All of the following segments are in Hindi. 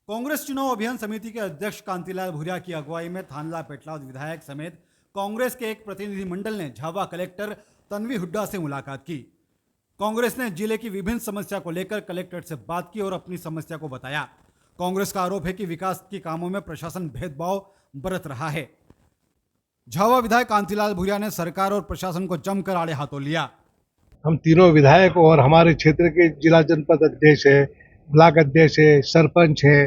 कांग्रेस चुनाव अभियान समिति के अध्यक्ष कांतिलाल भूरिया की अगुवाई में थानला पेटलाद विधायक समेत कांग्रेस के एक प्रतिनिधिमंडल ने झाबुआ कलेक्टर तन्वी हुड्डा से मुलाकात की। कांग्रेस ने जिले की विभिन्न समस्या को लेकर कलेक्टर से बात की और अपनी समस्या को बताया। कांग्रेस का आरोप है कि विकास के कामों में प्रशासन भेदभाव बरत रहा है। झाबुआ विधायक कांतिलाल भूरिया ने सरकार और प्रशासन को जमकर आड़े हाथों लिया। हम तीनों विधायक और हमारे क्षेत्र के जिला जनपद अध्यक्ष है, ब्लॉक अध्यक्ष है, सरपंच है,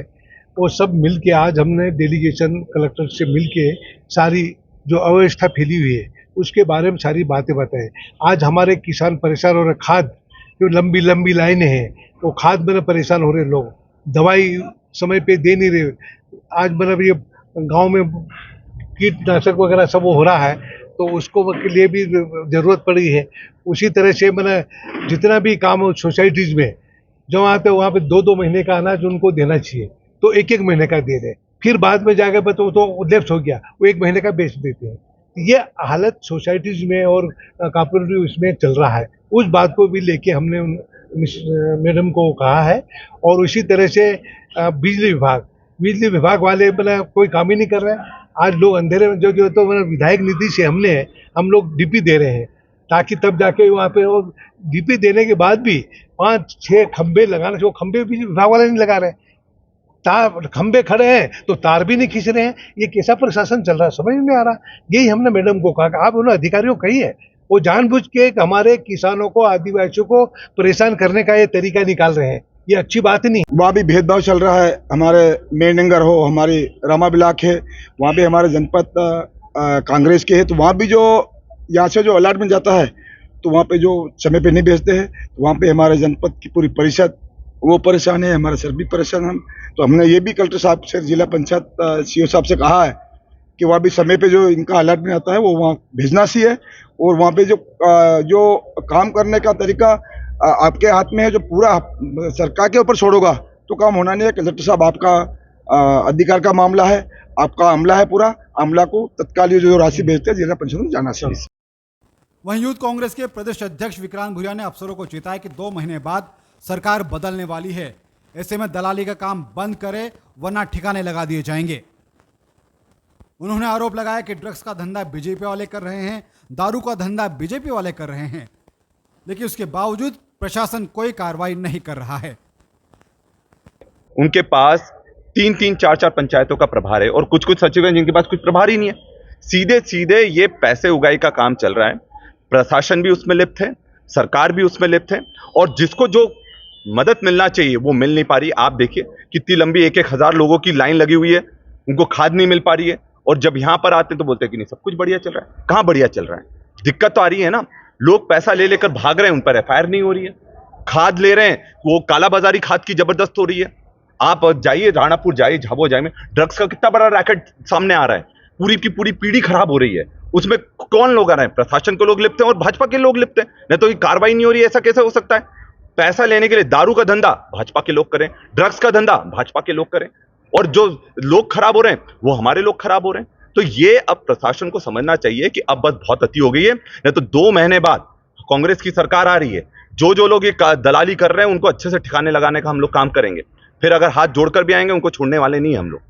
वो सब मिलके आज हमने डेलीगेशन कलेक्टर से मिलके सारी जो अव्यवस्था फैली हुई है उसके बारे में सारी बातें बताए। आज हमारे किसान परेशान हो रहे, खाद जो लंबी लंबी लाइनें हैं वो खाद में परेशान हो रहे, लोग दवाई समय पे दे नहीं रहे। आज मतलब ये गांव में कीटनाशक वगैरह सब वो हो रहा है तो उसको के लिए भी ज़रूरत पड़ी है। उसी तरह से मैंने जितना भी काम हो सोसाइटीज़ में जो वहाँ पे 2-2 महीने का अनाज उनको देना चाहिए तो 1-1 महीने का दे रहे, फिर बाद में जाकर तो लेफ्ट हो गया वो 1 महीने का बेच देते हैं। ये हालत सोसाइटीज़ में और कॉपरेटिव इसमें चल रहा है। उस बात को भी लेके हमने मैडम को कहा है। और उसी तरह से बिजली विभाग वाले मतलब कोई काम ही नहीं कर रहे हैं। आज लोग अंधेरे में जो तो मतलब विधायक निधि से हम लोग डीपी दे रहे हैं ताकि तब जाके वहाँ पे वो डीपी देने के बाद भी 5-6 खंबे लगाने से वो खंबे भी विभाग वाले नहीं लगा रहे, तार खंबे खड़े हैं तो तार भी नहीं खींच रहे हैं। ये कैसा प्रशासन चल रहा है समझ नहीं आ रहा। यही हमने मैडम को कहा कि आप उन अधिकारियों को कहिए वो जानबूझ के हमारे किसानों को आदिवासियों को परेशान करने का ये तरीका निकाल रहे हैं, ये अच्छी बात नहीं। वहाँ भी भेदभाव चल रहा है। हमारे मेननगर हो, हमारी रामा ब्लॉक है, वहाँ भी हमारे जनपद कांग्रेस के है, तो वहाँ भी जो यहाँ से जो अलॉटमेंट जाता है तो वहाँ पे जो समय पे नहीं भेजते हैं तो वहाँ पे हमारे जनपद की पूरी परिषद वो परेशान है, हमारे सर भी परेशान हम। तो हमने ये भी कलेक्टर साहब से, जिला पंचायत सीओ साहब से कहा है कि वहाँ भी समय पे जो इनका अलॉटमेंट आता है वो वहाँ भेजना चाहिए। और वहाँ पे जो काम करने का तरीका आपके हाथ में है, जो पूरा सरकार के ऊपर छोड़ोगा तो काम होना नहीं है। कलेक्टर साहब आपका अधिकार का मामला है, आपका अमला है, पूरा अमला को तत्काल ये जो राशि भेजते हैं जिला पंचायत में जाना चाहिए। वहीं यूथ कांग्रेस के प्रदेश अध्यक्ष विक्रांत भूरिया ने अफसरों को चेताया कि 2 महीने बाद सरकार बदलने वाली है, ऐसे में दलाली का काम बंद करे वरना ठिकाने लगा दिए जाएंगे। उन्होंने आरोप लगाया कि ड्रग्स का धंधा बीजेपी वाले कर रहे हैं, दारू का धंधा बीजेपी वाले कर रहे हैं, लेकिन उसके बावजूद प्रशासन कोई कार्रवाई नहीं कर रहा है। उनके पास 3-3, 4-4 पंचायतों का प्रभार है और कुछ सचिव हैं जिनके पास कुछ प्रभार ही नहीं है। सीधे सीधे ये पैसे उगाई का काम चल रहा है। प्रशासन भी उसमें लिप्त है, सरकार भी उसमें लिप्त है और जिसको जो मदद मिलना चाहिए वो मिल नहीं पा रही। आप देखिए कितनी लंबी 1-1 हजार लोगों की लाइन लगी हुई है, उनको खाद नहीं मिल पा रही है और जब यहां पर आते हैं तो बोलते हैं कि नहीं सब कुछ बढ़िया चल रहा है। कहां बढ़िया चल रहा है? दिक्कत तो आ रही है ना, लोग पैसा ले लेकर भाग रहे हैं, उन पर एफआईआर नहीं हो रही है। खाद ले रहे हैं, वो कालाबाजारी खाद की जबरदस्त हो रही है। आप जाइए राणापुर, जाइए झाबुआ, जाइए, ड्रग्स का कितना बड़ा रैकेट सामने आ रहा है। पूरी की पूरी पीढ़ी खराब हो रही है। उसमें कौन लोग आ रहे हैं? प्रशासन के लोग लिप्त हैं और भाजपा के लोग लिप्त हैं। नहीं तो ये कार्रवाई नहीं हो रही है, ऐसा कैसे हो सकता है? पैसा लेने के लिए दारू का धंधा भाजपा के लोग करें, ड्रग्स का धंधा भाजपा के लोग करें और जो लोग खराब हो रहे हैं वो हमारे लोग खराब हो रहे हैं। तो ये अब प्रशासन को समझना चाहिए कि अब बस बहुत अति हो गई है। नहीं तो 2 महीने बाद कांग्रेस की सरकार आ रही है, जो लोग ये दलाली कर रहे हैं उनको अच्छे से ठिकाने लगाने का हम लोग काम करेंगे। फिर अगर हाथ जोड़कर भी आएंगे उनको छोड़ने वाले नहीं हम लोग।